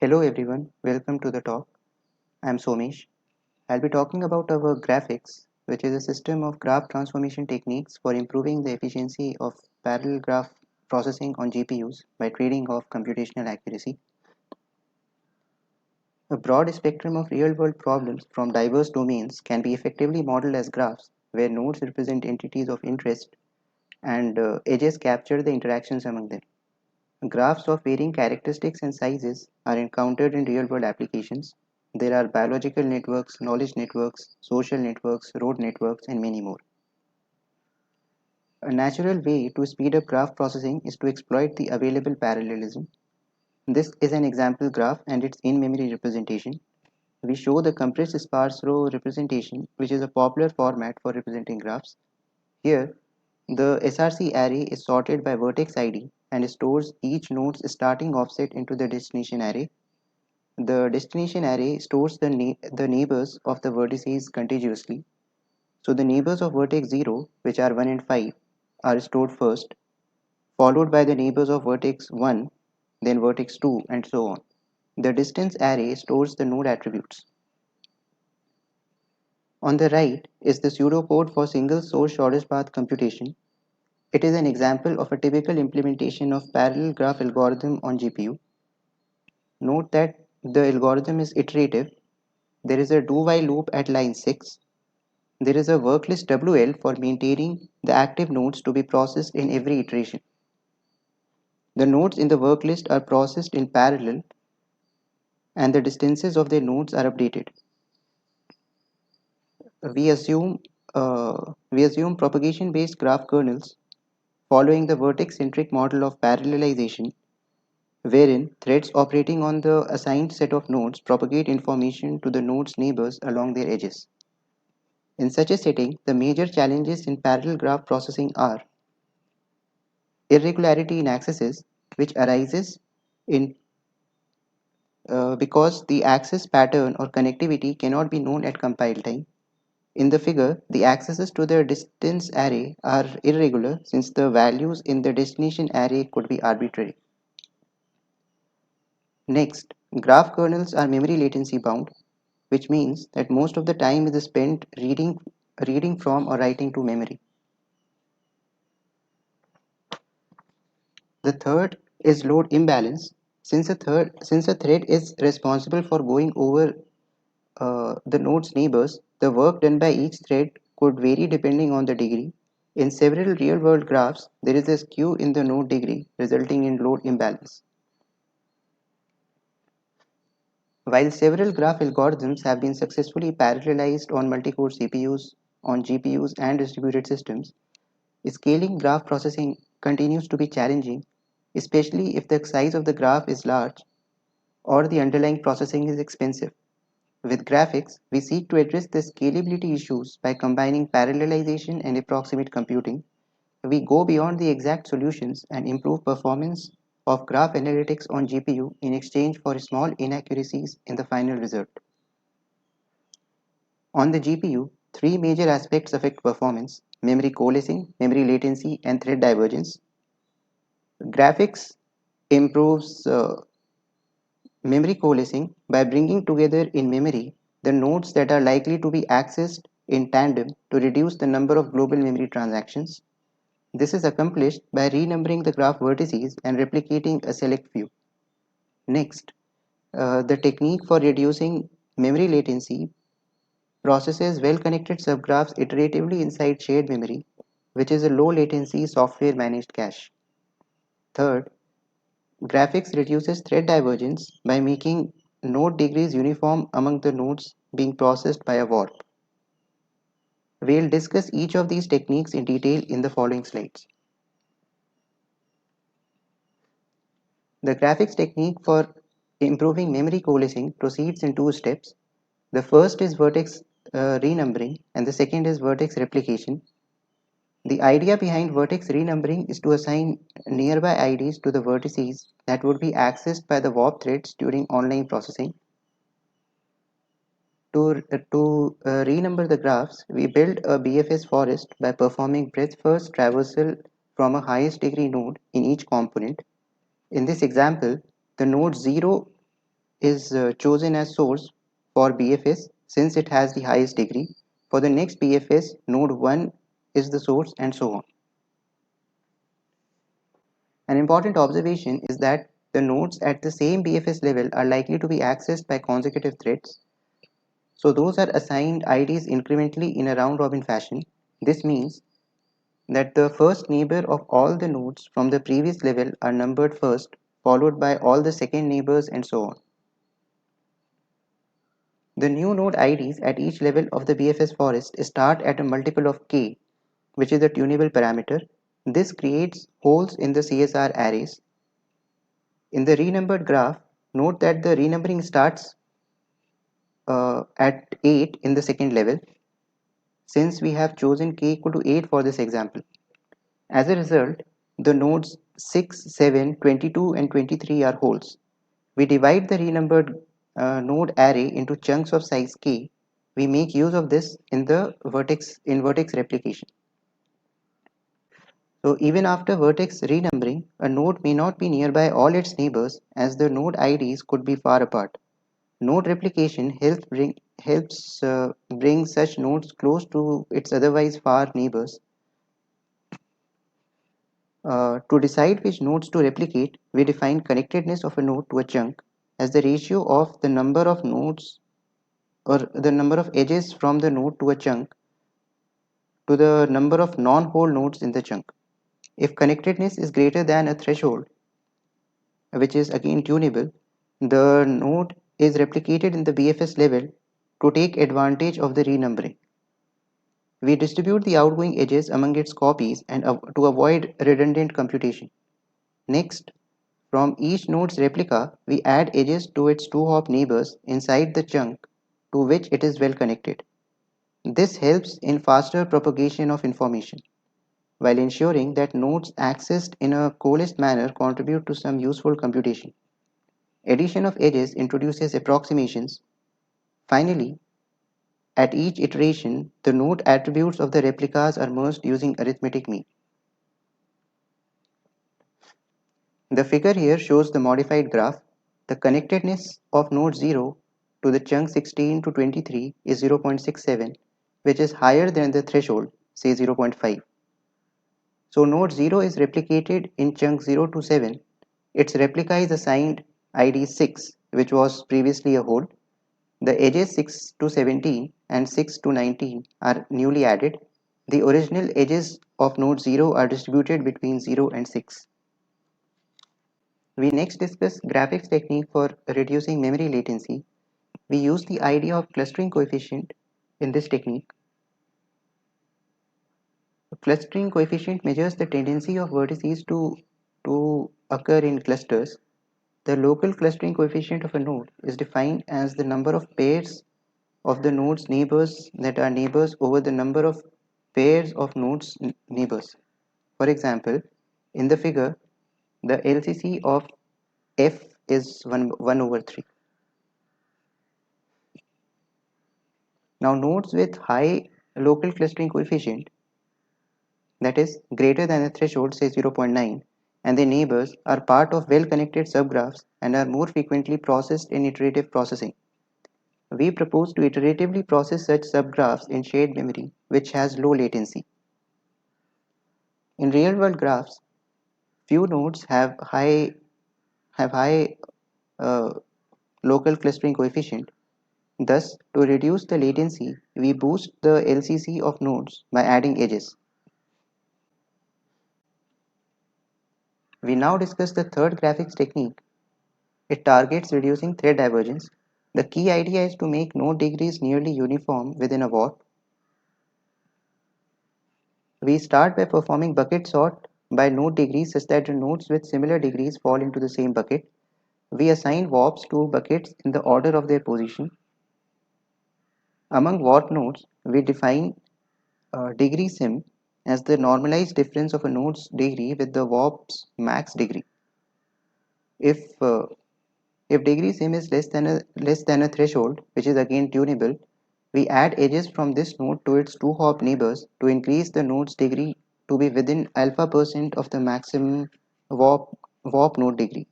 Hello everyone, welcome to the talk. I'm Somesh. I'll be talking about our graphics, which is a system of graph transformation techniques for improving the efficiency of parallel graph processing on GPUs by trading off computational accuracy. A broad spectrum of real-world problems from diverse domains can be effectively modeled as graphs where nodes represent entities of interest and edges capture the interactions among them. Graphs of varying characteristics and sizes are encountered in real world applications. There are biological networks, knowledge networks, social networks, road networks, and many more. A natural way to speed up graph processing is to exploit the available parallelism. This is an example graph and its in memory representation. We show the compressed sparse row representation, which is a popular format for representing graphs. Here, the SRC array is sorted by vertex ID and stores each node's starting offset into the destination array. The destination array stores the neighbors of the vertices contiguously. So the neighbors of vertex 0, which are 1 and 5, are stored first, followed by the neighbors of vertex 1, then vertex 2, and so on. The distance array stores the node attributes. On the right is the pseudocode for single source shortest path computation. It is an example of a typical implementation of parallel graph algorithm on GPU. Note that the algorithm is iterative. There is a do-while loop at line 6. There is a worklist WL for maintaining the active nodes to be processed in every iteration. The nodes in the worklist are processed in parallel and the distances of their nodes are updated. We assume propagation-based graph kernels following the vertex-centric model of parallelization, wherein threads operating on the assigned set of nodes propagate information to the node's neighbors along their edges. In such a setting, the major challenges in parallel graph processing are irregularity in accesses, which arises in because the access pattern or connectivity cannot be known at compile time. In the figure, the accesses to the distance array are irregular since the values in the destination array could be arbitrary. Next, graph kernels are memory latency bound, which means that most of the time is spent reading from or writing to memory. The third is load imbalance. Since a thread is responsible for going over the node's neighbors, the work done by each thread could vary depending on the degree. In several real-world graphs, there is a skew in the node degree, resulting in load imbalance. While several graph algorithms have been successfully parallelized on multi-core CPUs, on GPUs, and distributed systems, scaling graph processing continues to be challenging, especially if the size of the graph is large or the underlying processing is expensive. With graphics, we seek to address the scalability issues by combining parallelization and approximate computing. We go beyond the exact solutions and improve performance of graph analytics on GPU in exchange for small inaccuracies in the final result. On the GPU, three major aspects affect performance: memory coalescing, memory latency, and thread divergence. Graphics improves memory coalescing by bringing together in memory the nodes that are likely to be accessed in tandem to reduce the number of global memory transactions. This is accomplished by renumbering the graph vertices and replicating a select few. Next, the technique for reducing memory latency processes well-connected subgraphs iteratively inside shared memory, which is a low-latency software-managed cache. Third, graphics reduces thread divergence by making node degrees uniform among the nodes being processed by a warp. We'll discuss each of these techniques in detail in the following slides. The graphics technique for improving memory coalescing proceeds in two steps. The first is vertex renumbering and the second is vertex replication. The idea behind vertex renumbering is to assign nearby IDs to the vertices that would be accessed by the warp threads during online processing. To renumber the graphs, we build a BFS forest by performing breadth first traversal from a highest degree node in each component. In this example, the node 0 is chosen as source for BFS since it has the highest degree. For the next BFS, node 1 is the source, and so on. An important observation is that the nodes at the same BFS level are likely to be accessed by consecutive threads. So those are assigned IDs incrementally in a round robin fashion. This means that the first neighbor of all the nodes from the previous level are numbered first, followed by all the second neighbors, and so on. The new node IDs at each level of the BFS forest start at a multiple of k, which is a tunable parameter. This creates holes in the CSR arrays. In the renumbered graph, note that the renumbering starts at 8 in the second level, since we have chosen k equal to 8 for this example. As a result, the nodes 6, 7, 22, and 23 are holes. We divide the renumbered node array into chunks of size k. We make use of this in the vertex replication. So even after vertex renumbering, a node may not be nearby all its neighbors as the node IDs could be far apart. Node replication helps bring such nodes close to its otherwise far neighbors. To decide which nodes to replicate, we define connectedness of a node to a chunk as the ratio of the number of nodes or the number of edges from the node to a chunk to the number of non-whole nodes in the chunk. If connectedness is greater than a threshold, which is again tunable, the node is replicated in the BFS level to take advantage of the renumbering. We distribute the outgoing edges among its copies and to avoid redundant computation. Next, from each node's replica, we add edges to its two-hop neighbors inside the chunk to which it is well connected. This helps in faster propagation of information, while ensuring that nodes accessed in a coalesced manner contribute to some useful computation. Addition of edges introduces approximations. Finally, at each iteration, the node attributes of the replicas are merged using arithmetic mean. The figure here shows the modified graph. The connectedness of node 0 to the chunk 16 to 23 is 0.67, which is higher than the threshold, say 0.5. So node 0 is replicated in chunk 0 to 7. Its replica is assigned ID 6, which was previously a hole. The edges 6 to 17 and 6 to 19 are newly added. The original edges of node 0 are distributed between 0 and 6. We next discuss graphics technique for reducing memory latency. We use the idea of clustering coefficient in this technique. A clustering coefficient measures the tendency of vertices to occur in clusters. The local clustering coefficient of a node is defined as the number of pairs of the node's neighbors that are neighbors over the number of pairs of nodes neighbors. For example, in the figure, the LCC of F is 1 over 3. Now nodes with high local clustering coefficient, that is greater than the threshold, say 0.9, and their neighbors are part of well-connected subgraphs and are more frequently processed in iterative processing. We propose to iteratively process such subgraphs in shared memory, which has low latency. In real-world graphs, few nodes have high uh, local clustering coefficient. Thus, to reduce the latency, we boost the LCC of nodes by adding edges. We now discuss the third graphics technique. It targets reducing thread divergence. The key idea is to make node degrees nearly uniform within a warp. We start by performing bucket sort by node degrees such that the nodes with similar degrees fall into the same bucket. We assign warps to buckets in the order of their position. Among warp nodes, we define degree sim as the normalized difference of a node's degree with the warp's max degree. If degree sim is less than a threshold, which is again tunable, we add edges from this node to its two hop neighbors to increase the node's degree to be within alpha % of the maximum warp node degree.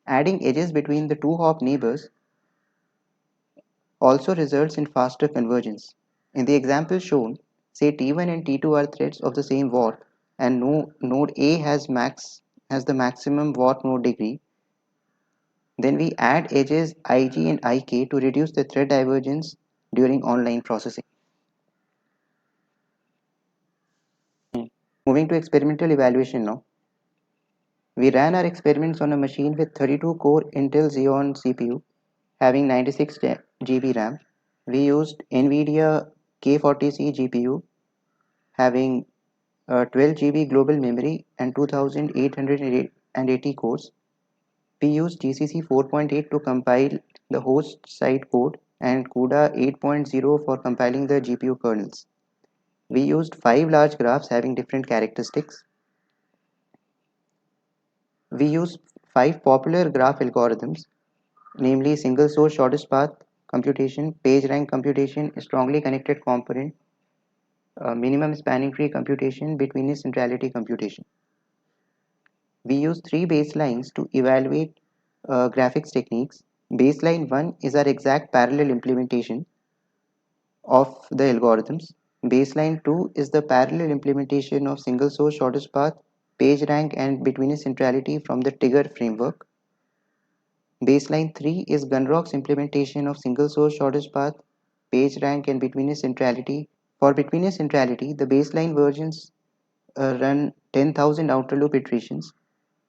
Adding edges between the two hop neighbors also results in faster convergence. In the example shown, say T1 and T2 are threads of the same Watt and node A has the maximum Watt node degree. Then we add edges Ig and Ik to reduce the thread divergence during online processing. Moving to experimental evaluation now. We ran our experiments on a machine with 32-core Intel Xeon CPU having 96 GB RAM. We used NVIDIA K40C GPU having 12 GB global memory and 2880 cores. We used GCC 4.8 to compile the host side code and CUDA 8.0 for compiling the GPU kernels. We used 5 large graphs having different characteristics. We used 5 popular graph algorithms, namely single source shortest path computation, page rank computation, strongly connected component, minimum spanning tree computation, betweenness centrality computation. We use 3 baselines to evaluate graphics techniques. Baseline 1 is our exact parallel implementation of the algorithms. Baseline 2 is the parallel implementation of single source shortest path, page rank and betweenness centrality from the Tigger framework. Baseline 3 is Gunrock's implementation of single source shortest path, page rank and betweenness centrality. For betweenness centrality, the baseline versions run 10,000 outer loop iterations,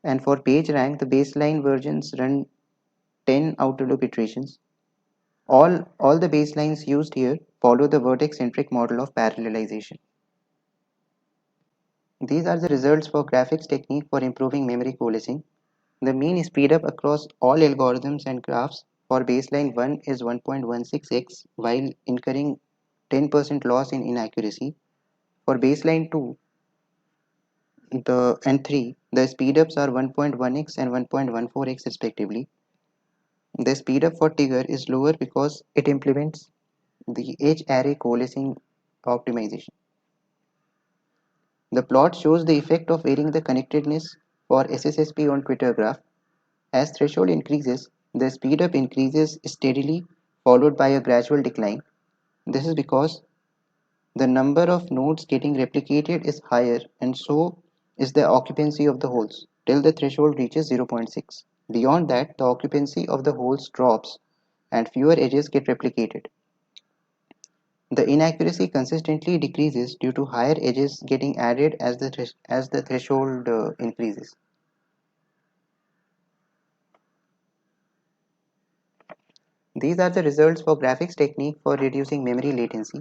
and for page rank, the baseline versions run 10 outer loop iterations. All the baselines used here follow the vertex-centric model of parallelization. These are the results for graphics technique for improving memory coalescing. The mean speedup across all algorithms and graphs for baseline 1 is 1.16x while incurring 10% loss in inaccuracy. For baseline 2 and 3, the speedups are 1.1x and 1.14x respectively. The speedup for Tigger is lower because it implements the edge array coalescing optimization. The plot shows the effect of varying the connectedness for SSSP on Twitter graph. As threshold increases, the speedup increases steadily followed by a gradual decline. This is because the number of nodes getting replicated is higher and so is the occupancy of the holes till the threshold reaches 0.6. Beyond that, the occupancy of the holes drops and fewer edges get replicated. The inaccuracy consistently decreases due to higher edges getting added as the threshold increases. These are the results for graphics technique for reducing memory latency.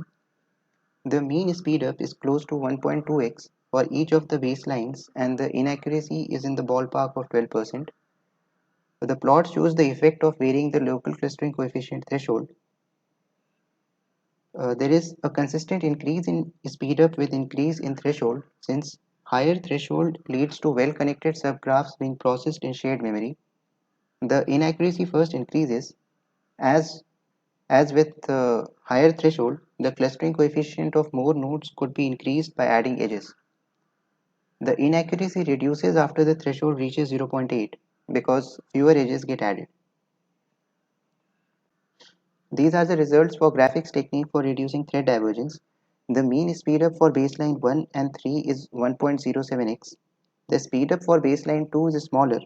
The mean speedup is close to 1.2x for each of the baselines and the inaccuracy is in the ballpark of 12%. The plot shows the effect of varying the local clustering coefficient threshold. There is a consistent increase in speedup with increase in threshold since higher threshold leads to well-connected subgraphs being processed in shared memory. The inaccuracy first increases as with higher threshold, the clustering coefficient of more nodes could be increased by adding edges. The inaccuracy reduces after the threshold reaches 0.8 because fewer edges get added. These are the results for graphics technique for reducing thread divergence. The mean speedup for baseline 1 and 3 is 1.07x. The speedup for baseline 2 is smaller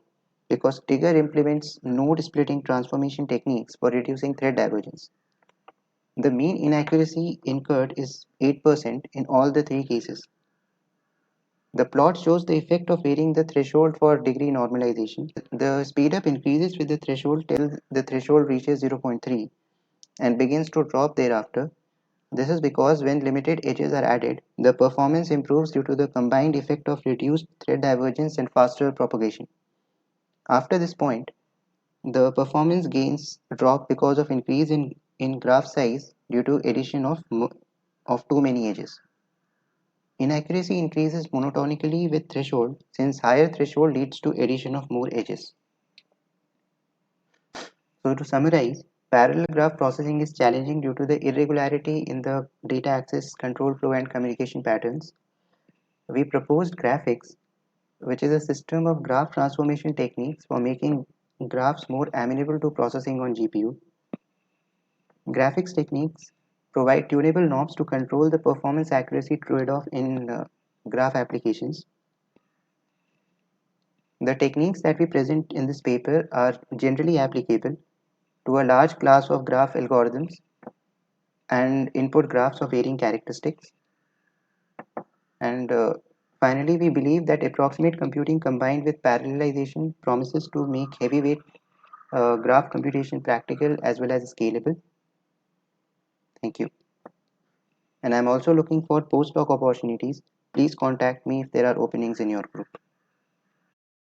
because Tigger implements node splitting transformation techniques for reducing thread divergence. The mean inaccuracy incurred is 8% in all the 3 cases. The plot shows the effect of varying the threshold for degree normalization. The speedup increases with the threshold till the threshold reaches 0.3 and begins to drop thereafter. This is because when limited edges are added, the performance improves due to the combined effect of reduced thread divergence and faster propagation. After this point, the performance gains drop because of increase in graph size due to addition of too many edges. Inaccuracy increases monotonically with threshold since higher threshold leads to addition of more edges. So to summarize, parallel graph processing is challenging due to the irregularity in the data access, control flow and communication patterns. We proposed graphics, which is a system of graph transformation techniques for making graphs more amenable to processing on GPU. Graphics techniques provide tunable knobs to control the performance accuracy trade-off in graph applications. The techniques that we present in this paper are generally applicable to a large class of graph algorithms and input graphs of varying characteristics. And finally, we believe that approximate computing combined with parallelization promises to make heavyweight graph computation practical as well as scalable. Thank you. And I'm also looking for postdoc opportunities. Please contact me if there are openings in your group.